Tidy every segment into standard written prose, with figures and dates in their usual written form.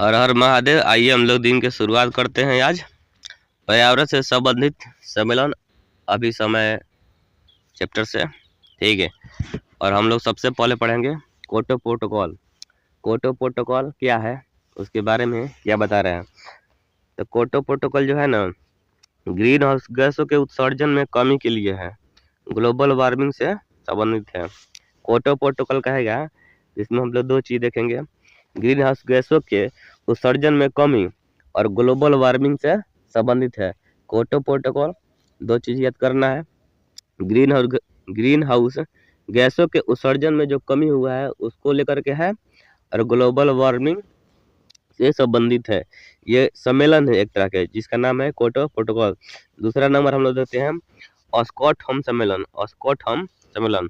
हर हर महादेव। आइए हम लोग दिन की शुरुआत करते हैं। आज पर्यावरण से संबंधित सम्मेलन अभी समय चैप्टर से, ठीक है। और हम लोग सबसे पहले पढ़ेंगे क्योटो प्रोटोकॉल। क्योटो प्रोटोकॉल क्या है, उसके बारे में क्या बता रहे हैं। तो क्योटो प्रोटोकॉल जो है ना, ग्रीन हाउस गैसों के उत्सर्जन में कमी के लिए है, ग्लोबल वार्मिंग से संबंधित है। क्योटो प्रोटोकॉल कहेगा, इसमें हम लोग दो चीज देखेंगे, ग्रीन हाउस गैसों के उत्सर्जन में कमी और ग्लोबल वार्मिंग से संबंधित है। क्योटो प्रोटोकॉल दो चीज याद करना है, ग्रीन हाउस गैसों के उत्सर्जन में जो कमी हुआ है उसको लेकर के है, और ग्लोबल वार्मिंग से संबंधित है। ये सम्मेलन है एक तरह के, जिसका नाम है क्योटो प्रोटोकॉल। दूसरा नंबर हम लोग देते हैं स्टॉकहोम सम्मेलन। स्टॉकहोम सम्मेलन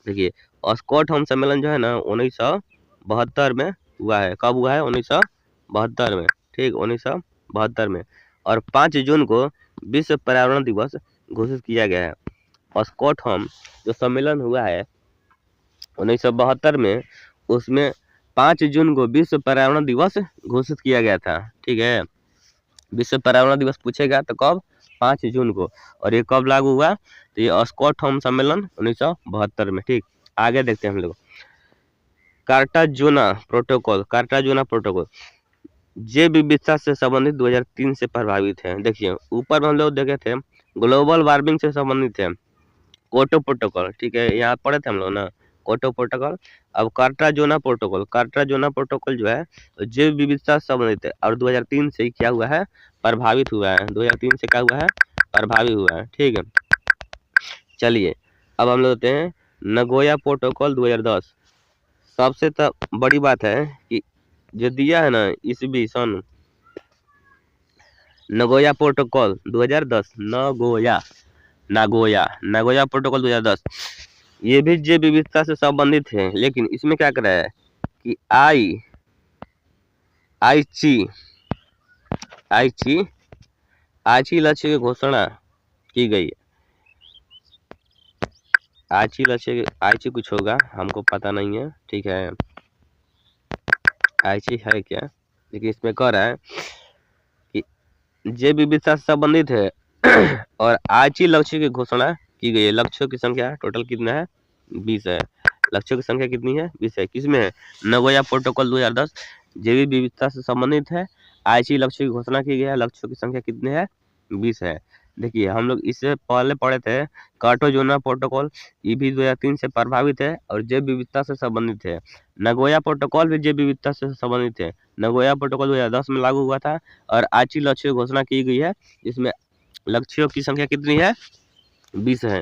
देखिए, स्टॉकहोम सम्मेलन जो है ना 1972 में हुआ है। कब हुआ है? 1972 में, ठीक, 1972 में। और 5 जून को विश्व पर्यावरण दिवस घोषित किया गया है। स्टॉकहोम जो सम्मेलन हुआ है 1972 में, उसमें 5 जून को विश्व पर्यावरण दिवस घोषित किया गया था, ठीक है। विश्व पर्यावरण दिवस पूछेगा तो कब? 5 जून को। और ये कब लागू हुआ? तो ये स्टॉकहोम सम्मेलन 1972 में, ठीक। आगे देखते हैं हम लोग कार्टाजोना प्रोटोकॉल। कार्टाजोना प्रोटोकॉल जैव विविधता से संबंधित 2003 से प्रभावित है। देखिए ऊपर में हम लोग देखे थे ग्लोबल वार्मिंग से संबंधित है क्योटो प्रोटोकॉल, ठीक है, यहाँ पढ़े थे हम लोग ना क्योटो प्रोटोकॉल। अब कार्टाजोना प्रोटोकॉल, कार्टाजोना प्रोटोकॉल जो है जैव विविधता से संबंधित है, और 2003 से क्या हुआ है? प्रभावित हुआ है। 2003 से क्या हुआ है? प्रभावित हुआ है, ठीक है। चलिए अब हम लोग देखते हैं नगोया प्रोटोकॉल 2010। सबसे बड़ी बात है कि जो दिया है ना ईस्वी सन, नगोया प्रोटोकॉल 2010, नागोया प्रोटोकॉल 2010, ये भी जैव विविधता से संबंधित है। लेकिन इसमें क्या कर रहा है कि आईची लक्ष्य की घोषणा की गई। आईची कुछ होगा, हमको पता नहीं है, ठीक है, आईची है क्या, लेकिन इसमें कह रहा है कि जैव विविधता से संबंधित है और आईची लक्ष्य की घोषणा की गई है। लक्ष्यों की संख्या टोटल कितना है? 20 है। लक्ष्यों की संख्या कितनी है? 20 है। किसमें है? नगोया प्रोटोकॉल 2010 जैव विविधता से संबंधित है, आईची लक्ष्य की घोषणा की गई है, लक्ष्यों की संख्या कितनी है? 20 है। देखिए हम लोग इससे पहले पढ़े थे कार्टाजोना प्रोटोकॉल, ये भी 2003 से प्रभावित है और जैव विविधता से संबंधित है। नगोया प्रोटोकॉल भी जैव विविधता से संबंधित है। नगोया प्रोटोकॉल 2010 में लागू हुआ था और आईची लक्ष्य की घोषणा की गई है, जिसमें लक्ष्यों की संख्या कितनी है? 20 है।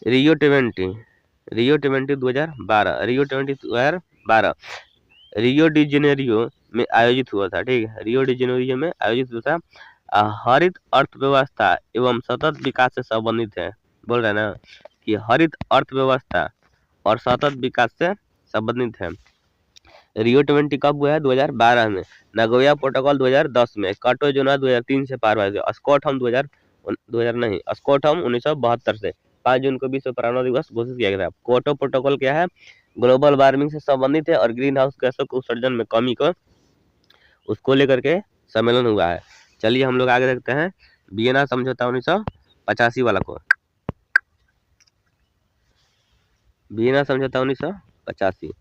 रियो 2012, रियो 2012 रियो डी जेनेरियो में आयोजित हुआ था, ठीक है, रियो डी जेनेरियो में आयोजित हुआ था। हरित अर्थव्यवस्था एवं सतत विकास से संबंधित है। बोल रहे हैं ना कि हरित अर्थव्यवस्था और सतत विकास से संबंधित है। रियो 20 कब हुआ है? 2012 में। नगोया प्रोटोकॉल 2010 में। कार्टाजोना 2003 से प्रभावित है। स्टॉकहोम 2000 नहीं, स्टॉकहोम 1972 से 5 जून को विश्व पर्यावरण दिवस घोषित किया गया था। क्योटो प्रोटोकॉल क्या है? ग्लोबल वार्मिंग से संबंधित है और ग्रीन हाउस गैसों के उत्सर्जन में कमी को उसको लेकर के सम्मेलन हुआ है। चलिए हम लोग आगे देखते हैं वियना समझौता 1985 वाला को। वियना समझौता 1985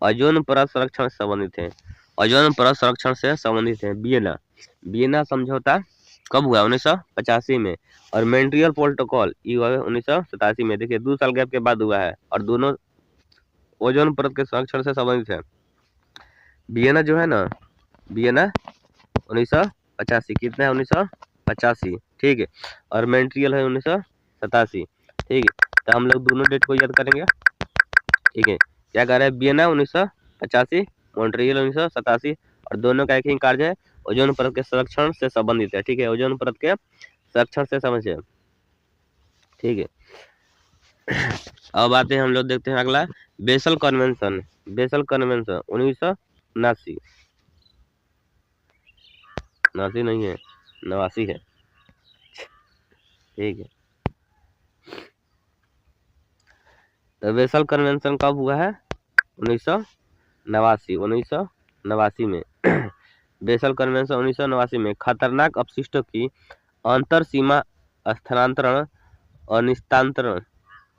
ओजोन परत संरक्षण से संबंधित है। ओजोन परत संरक्षण से संबंधित है वियना समझौता कब हुआ? 1985 में। और मॉन्ट्रियल प्रोटोकॉल ये हुआ 1987 में। देखिए 2 साल गैप के बाद हुआ है और दोनों ओजोन परत के संरक्षण से संबंधित है। वियना जो है ना, वियना 1985, कितना है? 1985, ठीक है। और मॉन्ट्रियल है 1987, ठीक है। तो हम लोग दोनों डेट को याद करेंगे, ठीक है। क्या कह रहे हैं? वियना 1985, मॉन्ट्रियल 1987, और दोनों का एक ही कार्य है, ओजोन परत के संरक्षण से संबंधित है, ठीक है, ओजोन परत के संरक्षण से संबंधित है, ठीक है। अब आते हैं हम लोग देखते हैं अगला बेसल कन्वेंशन। बेसल कन्वेंशन 1979, 89 नहीं है, 89 है, ठीक है। तो बेसल कन्वेंशन कब हुआ है? 1989, 1989 में बेसल कन्वेंशन 1989 में खतरनाक अपशिष्टों की अंतर सीमा स्थानांतरण और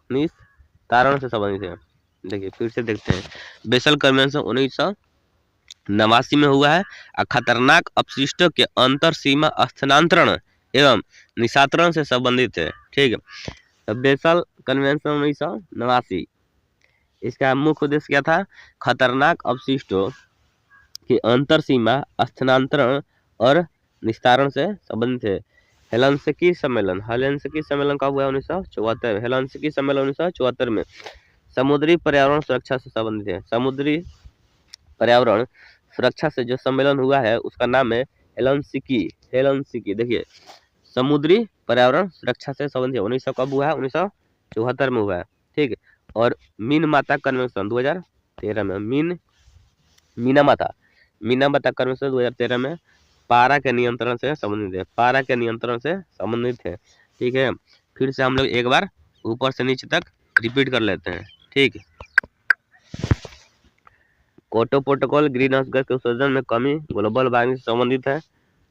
निस्तारण से संबंधित है। देखिए फिर से देखते हैं, बेसल कन्वेंशन 1989 में हुआ है और खतरनाक अपशिष्टों के अंतर सीमा स्थानांतरण एवं निस्तारण से संबंधित है। ठीक है, तो बेसल कन्वेंशन 1989 इसका मुख्य उद्देश्य क्या था? खतरनाक अपशिष्टों की अंतर सीमा स्थानांतरण और निस्तारण से संबंधित है। हेलसिंकी सम्मेलन कब हुआ? 1974। हेलसिंकी सम्मेलन 1974 में समुद्री पर्यावरण सुरक्षा से संबंधित है। समुद्री पर्यावरण सुरक्षा से जो सम्मेलन हुआ है उसका नाम है हेलसिंकी। देखिए समुद्री पर्यावरण सुरक्षा से संबंधित 1900 कब हुआ है? 1974 में हुआ है। ठीक है, और मीनामाता कन्वेंशन 2013 में मीनामाता कन्वेंशन 2013 में पारा के नियंत्रण से संबंधित है। ठीक है, फिर से हम लोग एक बार ऊपर से नीचे तक रिपीट कर लेते हैं। ठीक है, Kyoto protocol green house gas के उत्सर्जन में कमी ग्लोबल वार्मिंग से संबंधित है।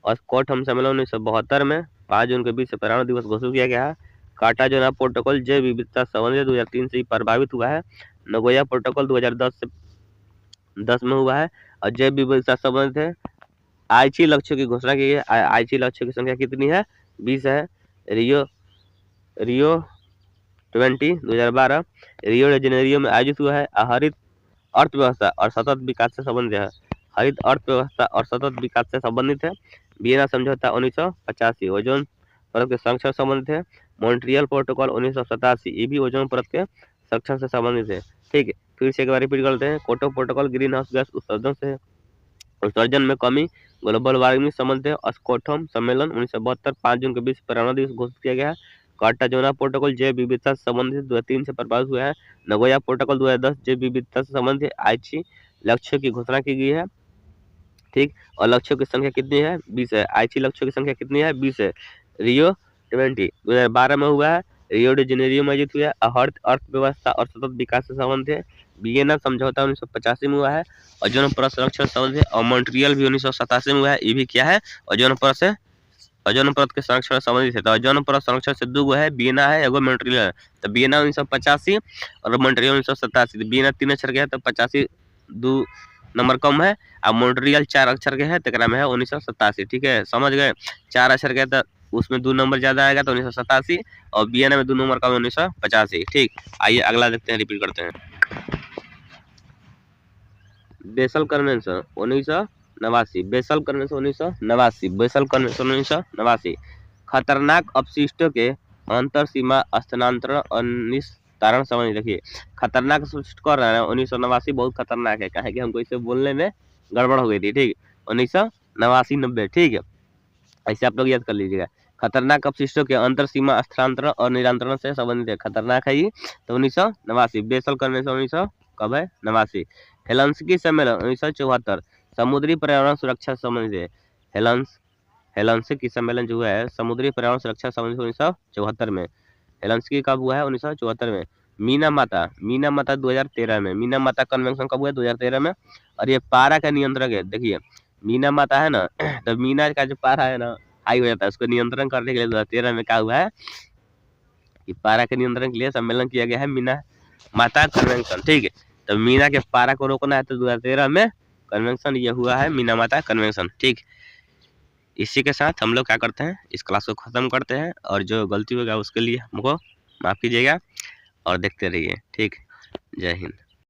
और स्टॉकहोम सम्मेलन 1972 में 5 जून के बीच पर्यावरण दिवस घोषित किया गया है। कार्टागेना प्रोटोकॉल जैव विविधता से संबंधित 2003 से ही प्रभावित हुआ है। नगोया प्रोटोकॉल 2010 में हुआ है और जैव विविधता से संबंधित है। आईची लक्ष्यों की घोषणा की है। आईची लक्ष्यों की संख्या कितनी है? 20 है। रियो 2012 रियो डी जेनेरियो में आयोजित हुआ है। हरित अर्थव्यवस्था और सतत विकास से संबंधित है। वियना समझौता 1985 ओजोन परत के संरक्षण से संबंधित है। मॉन्ट्रियल प्रोटोकॉल 1987 ये भी ओजोन परत के संरक्षण से संबंधित है। ठीक है, फिर से एक बार रिपीट करते हैं। Kyoto protocol green house gas उत्सर्जन में कमी ग्लोबल वार्मिंग से संबंधित है। स्टॉकहोम सम्मेलन 1972 5 जून के बीच पर्यावरण दिवस घोषित किया गया है। कार्टागेना प्रोटोकॉल जैव विविधता से संबंधित 2003 से प्रभावित हुआ है। नगोया प्रोटोकॉल 2010 जैव विविधता से संबंधित आईची लक्ष्यों की घोषणा की गई है। ठीक, और लक्ष्यों की संख्या कितनी है? 20 है। आईची लक्ष्यों की संख्या कितनी है? 20 है। रियो 2012 में हुआ है। रियो डी जेनेरियो में आयोजित हुआ है। अर्थव्यवस्था और सतत विकास से संबंधित है। वियना समझौता 1985 में हुआ है। ओजोन परत संरक्षण से संबंधित है। और मॉन्ट्रियल भी 1987 में हुआ है। ये भी क्या है? ओजोन परत के संरक्षण से संबंधित है। तो ओजोन परत संरक्षण से दो है, वियना है, एगो मॉन्ट्रियल है। तो वियना 1985 और मॉन्ट्रियल 1987। वियना 3 अक्षर के है तो 85 2 नंबर कम है। अब मॉन्ट्रियल 4 अक्षर के है तो में है 1987। ठीक है, समझ गए? 4 अक्षर के तो उसमें 2 नंबर ज्यादा आएगा तो 1987 और वियना में 2 नंबर कम 1985। ठीक, आइए अगला देखते हैं, रिपीट करते हैं। बेसल कन्वेंशन 1989 खतरनाक अपशिष्टों के अंतर सीमा स्थानांतरण और निस्तारण समझ रखिए। खतरनाक अपशिष्ट कर रहा है 1989 बहुत खतरनाक है, कहे कि हमको इसे बोलने में गड़बड़ हो गई थी। ठीक, 1989-90। ठीक है, ऐसे आप लोग याद कर लीजिएगा। खतरनाक अपशिष्टों के अंतर सीमा स्थानांतरण और निरांतरण से संबंधित है। खतरनाक है ये तो 1989। बेसल कन्वेंशन 1900 कब है? 89। हेलसिंकी सम्मेलन 1974 समुद्री पर्यावरण सुरक्षा से संबंधित है। हेलसिंकी सम्मेलन जो है समुद्री पर्यावरण सुरक्षा से संबंधित 1974 में। हेलसिंकी कब हुआ है? 1974 में। मीनामाता 2013 में। मीनामाता कन्वेंशन कब हुआ है? 2013 में। और ये पारा का नियंत्रक है। देखिए मीनामाता है ना, तो मीना का जो पारा है ना हाई हो जाता है, उसको नियंत्रण करने के लिए 2013 में क्या हुआ है कि पारा के नियंत्रण के लिए सम्मेलन किया गया है, मीनामाता कन्वेंशन। ठीक है, तो मीना के पारा को रोकना है तो 2013 में कन्वेंशन ये हुआ है, मीनामाता कन्वेंशन। ठीक, इसी के साथ हम लोग क्या करते हैं, इस क्लास को खत्म करते हैं और जो गलती होगा उसके लिए हमको माफ कीजिएगा और देखते रहिए। ठीक, जय हिंद।